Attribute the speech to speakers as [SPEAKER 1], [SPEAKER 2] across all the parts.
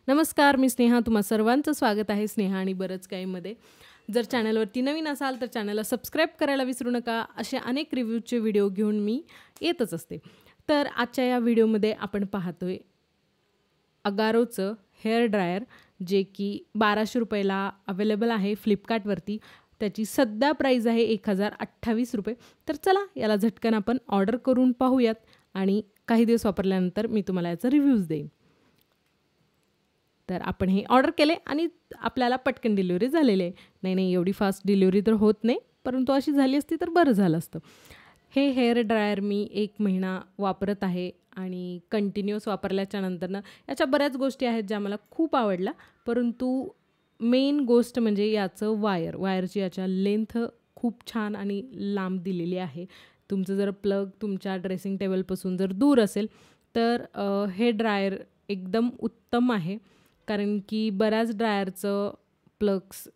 [SPEAKER 1] नमस्कार, मी स्नेहा. तुम्हा सर्वांचं स्वागत आहे स्नेहा आणि बरंच काहीमध्ये. जर चॅनलवरती नवीन असाल तर चॅनलला सबस्क्राईब करायला विसरू नका. असे अनेक रिव्ह्यूचे व्हिडिओ घेऊन मी येतच असते. तर आजच्या या व्हिडिओमध्ये आपण पाहतोय अगारोचं हेअर ड्रायर, जे की ₹1200 अवेलेबल आहे फ्लिपकार्टवरती. त्याची सध्या प्राईज आहे ₹1028. तर चला याला झटकन आपण ऑर्डर करून पाहूयात आणि काही दिवस वापरल्यानंतर मी तुम्हाला याचा रिव्ह्यूज देईन. तर आपण हे ऑर्डर केले आणि आपल्याला पटकन डिलिव्हरी झालेली आहे. नाही एवढी फास्ट डिलिव्हरी तर होत नाही, परंतु अशी झाली असती तर बरं झालं असतं. हे हेअर ड्रायर मी 1 महिना वापरत आहे आणि कंटिन्युअस वापरल्याच्या नंतरनं याच्या बऱ्याच गोष्टी आहेत ज्या मला खूप आवडल्या. परंतु मेन गोष्ट म्हणजे याचं वायरची याच्या लेंथ खूप छान आणि लांब दिलेली आहे. तुमचं जर प्लग तुमच्या ड्रेसिंग टेबलपासून जर दूर असेल तर हे ड्रायर एकदम उत्तम आहे. कारण की बऱ्याच ड्रायरचं प्लग्स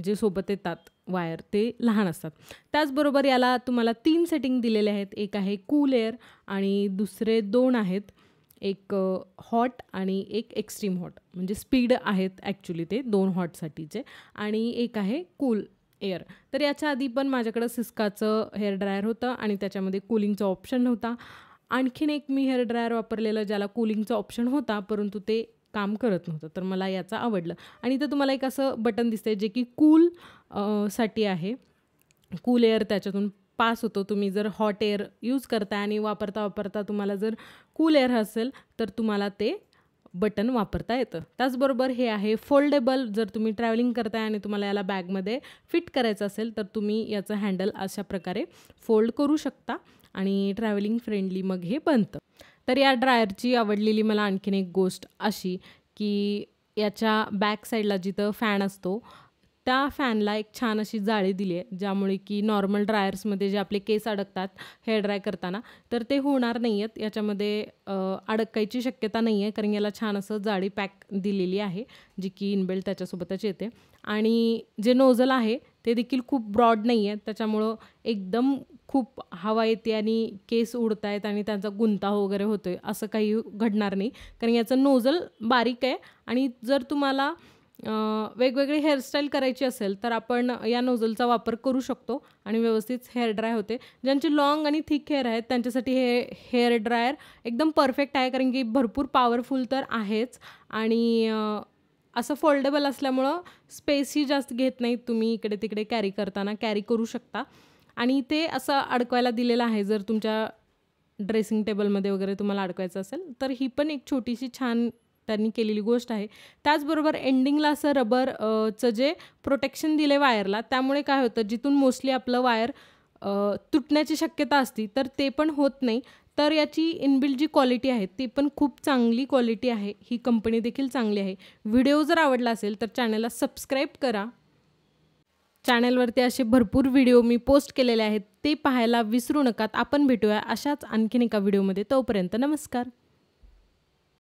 [SPEAKER 1] जे सोबत येतात वायर ते लहान असतात. त्याचबरोबर याला तुम्हाला 3 सेटिंग दिलेले आहेत. एक आहे कूल एअर आणि दुसरे 2 आहेत. एक हॉट आणि एक एक्स्ट्रीम हॉट, म्हणजे स्पीड आहेत ॲक्च्युली ते 2 हॉटसाठीचे, आणि एक आहे कूल एअर. तर याच्या आधी पण माझ्याकडं सिस्काचं हेअर ड्रायर होतं आणि त्याच्यामध्ये कूलिंगचा ऑप्शन नव्हता. आणखीन एक मी हेअर ड्रायर वापरलेलं ज्याला कूलिंगचा ऑप्शन होता, परंतु ते काम करत नव्हतं. तर मला याचं आवडलं आणि इथं तुम्हाला एक असं बटन दिसतंय जे की साठी आहे. कूल एअर त्याच्यातून पास होतो. तुम्ही जर हॉट एअर यूज करताय आणि वापरता तुम्हाला जर कूल एअर असेल तर तुम्हाला ते बटन वापरता येतं. त्याचबरोबर हे आहे फोल्डेबल. जर तुम्ही ट्रॅव्हलिंग करताय आणि तुम्हाला याला बॅगमध्ये फिट करायचं असेल तर तुम्ही याचं हँडल अशा प्रकारे फोल्ड करू शकता आणि ट्रॅव्हलिंग फ्रेंडली मग हे बनतं. तर या ड्रायरची आवडलेली मला आणखीन एक गोष्ट अशी की याच्या बॅक साईडला जिथं फॅन असतो त्या फॅनला एक छान अशी जाळी दिली आहे, ज्यामुळे की नॉर्मल ड्रायर्समध्ये जे आपले केस अडकतात हेअर ड्राय करताना तर ते होणार नाही आहेत. याच्यामध्ये अडकायची शक्यता नाही आहे, कारण याला छान असं जाळी पॅक दिलेली आहे जी की इनबिल्ट त्याच्यासोबतच येते. आणि जे नोझल आहे ते देखील खूप ब्रॉड नाही आहे, त्याच्यामुळं एकदम खूप हवा येते आणि केस उडत आहेत आणि त्यांचा गुंता वगैरे होतो आहे असं काही घडणार नाही, कारण याचं नोझल बारीक आहे. आणि जर तुम्हाला वेगवेगळी हेअरस्टाईल करायची असेल तर आपण या नोझलचा वापर करू शकतो आणि व्यवस्थित हेअर ड्राय होते. ज्यांची लाँग आणि थिक हेअर आहेत त्यांच्यासाठी हे हेअर ड्रायर एकदम परफेक्ट आहे, कारण की भरपूर पॉवरफुल तर आहेच आणि असं फोल्डेबल असल्यामुळं स्पेसही जास्त घेत नाहीत. तुम्ही इकडे तिकडे कॅरी करू शकता आणि ते असं अडकवायला दिलेलं आहे. जर तुमच्या ड्रेसिंग टेबलमध्ये वगैरे तुम्हाला अडकवायचं असेल तर ही पण एक छोटीशी छान त्यांनी केलेली गोष्ट आहे. त्याचबरोबर एंडिंगला असं रबरचं जे प्रोटेक्शन दिले वायरला, त्यामुळे काय होतं जिथून मोस्टली आपलं वायर तुटण्याची शक्यता असती तर ते पण होत नाही. तर याची इनबिल्ट जी क्वालिटी आहे ती पण खूप चांगली क्वालिटी आहे. ही कंपनी देखील चांगली आहे. व्हिडिओ जर आवडला असेल तर चॅनलला सबस्क्राईब करा. चॅनलवरती असे भरपूर व्हिडिओ मी पोस्ट केलेले आहेत, ते पाहायला विसरू नका. आपण भेटूया अशाच आणखीन एका व्हिडिओमध्ये. तोपर्यंत नमस्कार.